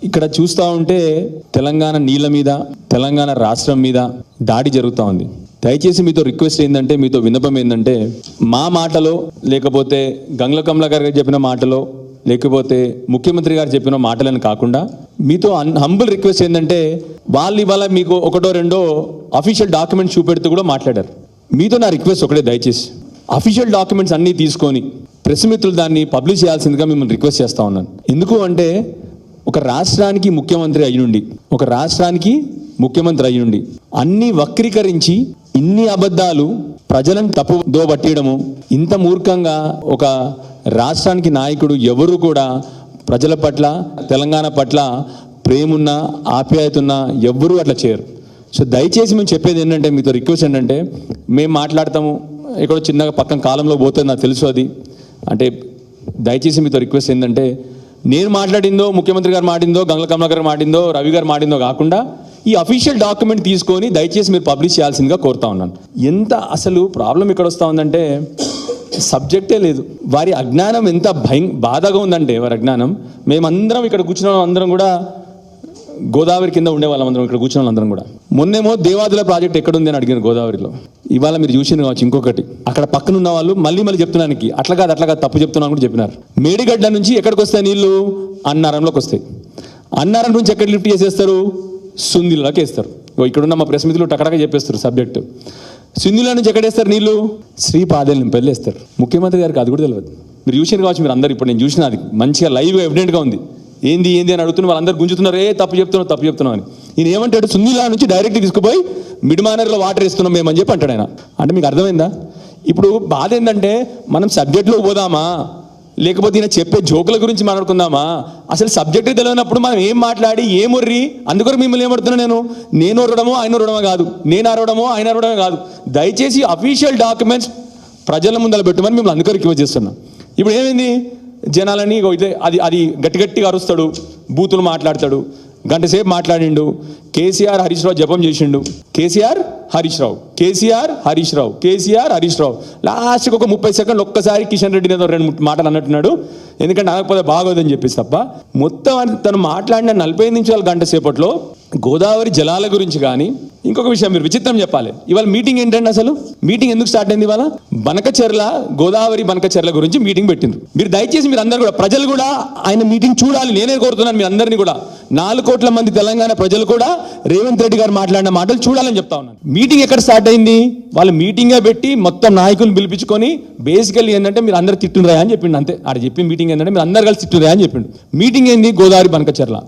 ఇక్కడ చూస్తూ ఉంటే తెలంగాణ నీళ్ళ మీద, తెలంగాణ రాష్ట్రం మీద దాడి జరుగుతూ ఉంది. దయచేసి మీతో రిక్వెస్ట్ ఏంటంటే, మీతో విన్నపం ఏంటంటే, మా మాటలో లేకపోతే గంగుల కమలాకర్ గారు చెప్పిన మాటలో లేకపోతే ముఖ్యమంత్రి గారు చెప్పిన మాటలను కాకుండా మీతో హంబుల్ రిక్వెస్ట్ ఏంటంటే, వాళ్ళు ఇవాళ మీకు ఒకటో రెండో అఫీషియల్ డాక్యుమెంట్స్ చూపెడుతూ కూడా మాట్లాడారు. మీతో నా రిక్వెస్ట్ ఒకటే, దయచేసి అఫీషియల్ డాక్యుమెంట్స్ అన్నీ తీసుకొని ప్రెస్ మిత్రులు దాన్ని పబ్లిష్ చేయాల్సిందిగా మిమ్మల్ని రిక్వెస్ట్ చేస్తూ ఉన్నాను. ఎందుకు అంటే, ఒక రాష్ట్రానికి ముఖ్యమంత్రి అయ్యుండి అన్ని వక్రీకరించి ఇన్ని అబద్ధాలు ప్రజలను తప్పుదో పట్టడము, ఇంత మూర్ఖంగా ఒక రాష్ట్రానికి నాయకుడు ఎవరు కూడా ప్రజల పట్ల, తెలంగాణ పట్ల ప్రేమున్నా ఆప్యాయతున్నా ఎవ్వరూ అట్లా చేయరు. సో దయచేసి మేము చెప్పేది ఏంటంటే, మీతో రిక్వెస్ట్ ఏంటంటే, మేము మాట్లాడతాము ఎక్కడో చిన్నగా పక్కన కాలంలో పోతుంది, నాకు తెలుసు అది. అంటే దయచేసి మీతో రిక్వెస్ట్ ఏంటంటే, నేను మాట్లాడిందో, ముఖ్యమంత్రి గారు మాడిందో, గంగుల కమలాకర్ మాడిందో, రవి గారు మాడిందో కాకుండా ఈ అఫీషియల్ డాక్యుమెంట్ తీసుకొని దయచేసి మీరు పబ్లిష్ చేయాల్సిందిగా కోరుతా ఉన్నాను. ఎంత అసలు ప్రాబ్లం ఇక్కడ వస్తూ ఉందంటే, సబ్జెక్టే లేదు. వారి అజ్ఞానం ఎంత బాధగా ఉందంటే, వారి అజ్ఞానం. మేమందరం ఇక్కడ కూర్చున్న అందరం కూడా గోదావరి కింద ఉండేవాళ్ళం, అందరం ఇక్కడ కూర్చున్న వాళ్ళందరం కూడా. మొన్నేమో దేవాదుల ప్రాజెక్ట్ ఎక్కడుంది అని అడిగారు గోదావరిలో. ఇవాళ మీరు చూసింది కావచ్చు ఇంకొకటి, అక్కడ పక్కన ఉన్న వాళ్ళు మళ్ళీ చెప్తున్నానికి అట్లా కాదు తప్పు చెప్తున్నాను కూడా చెప్పినారు. మేడిగడ్డ నుంచి ఎక్కడికి వస్తాయి నీళ్లు? అన్నారంలోకి వస్తాయి. అన్నారం నుంచి ఎక్కడ లిఫ్ట్ చేసేస్తారు? సుందిలోకి వేస్తారు. ఇక్కడున్న మా ప్రెస్ మిత్రులు టకటగా చెప్పేస్తారు సబ్జెక్టు. సుందిలో నుంచి ఎక్కడేస్తారు నీళ్లు? శ్రీపాదెల్లింపల్లి వేస్తారు. ముఖ్యమంత్రి గారికి అది కూడా తెలియదు. మీరు చూసిన కావచ్చు, మీరు అందరు ఇప్పుడు నేను చూసిన అది మంచిగా లైవ్ ఎవిడెంట్గా ఉంది. ఏంది అని అడుగుతున్న వాళ్ళందరూ గుంజుతున్నారు, తప్పు చెప్తున్నాం అని. ఈయన ఏమంటాడు, సుందిలా నుంచి డైరెక్ట్ తీసుకుపోయి మిడ్మానర్లో వాటర్ వేస్తున్నాం మేము అని చెప్పి అంటాడు ఆయన. అంటే మీకు అర్థమైందా? ఇప్పుడు బాధ ఏంటంటే, మనం సబ్జెక్ట్లో పోదామా లేకపోతే ఈయన చెప్పే జోకుల గురించి మాట్లాడుకుందామా? అసలు సబ్జెక్ట్ తెలియనప్పుడు మనం ఏం మాట్లాడి ఏమొర్రి? అందుకొరకు మిమ్మల్ని ఏమడుతున్నా, నేను ఒరడమో ఆయన ఒరడమో కాదు, నేను అరవడమో ఆయన అరవడమో కాదు. దయచేసి అఫీషియల్ డాక్యుమెంట్స్ ప్రజల ముందర పెట్టుమని మిమ్మల్ని అందుకొరకు రిక్వెస్ట్ చేస్తున్నాం. ఇప్పుడు ఏమైంది, జనాలని అది గట్టిగా అరుస్తాడు, బూతులు మాట్లాడతాడు, గంట సేపు మాట్లాడిండు. కేసీఆర్ హరీష్ రావు జపం చేసిండు. కేసీఆర్ హరీష్ రావు లాస్ట్కి ఒక 30 సెకండ్లు ఒక్కసారి కిషన్ రెడ్డి ఏదో 2 మాటలు అన్నట్టున్నాడు, ఎందుకంటే అనకపోతే బాగోదని చెప్పేసి తప్ప. మొత్తం తను మాట్లాడిన 45 నిమిషాలు గంట సేపట్లో గోదావరి జలాల గురించి కానీ, ఇంకొక విషయం మీరు విచిత్రం చెప్పాలి. ఇవాళ మీటింగ్ ఏంటంటే, అసలు మీటింగ్ ఎందుకు స్టార్ట్ అయింది? ఇవాళ గోదావరి బనకచెర్ల గురించి మీటింగ్ పెట్టిండ్రు. మీరు దయచేసి మీరు అందరూ కూడా, ప్రజలు కూడా ఆయన మీటింగ్ చూడాలి. నేనే కోరుతున్నాను మీ అందరినీ కూడా, 4 కోట్ల మంది తెలంగాణ ప్రజలు కూడా రేవంత్ రెడ్డి గారు మాట్లాడిన మాటలు చూడాలని చెప్తా ఉన్నాను. మీటింగ్ ఎక్కడ స్టార్ట్ అయింది? వాళ్ళు మీటింగే పెట్టి మొత్తం నాయకులు పిలిపించుకొని బేసికల్లీ ఏంటంటే, మీరు అందరు తిట్టుండ్రా అని చెప్పిండు. అంతే. ఆడ చెప్పి మీటింగ్ ఏంటంటే, మీరు అందరు కలిసి తిట్టుండ్రా అని చెప్పిండు. మీటింగ్ ఏంది? గోదావరి బనకచెర్ల.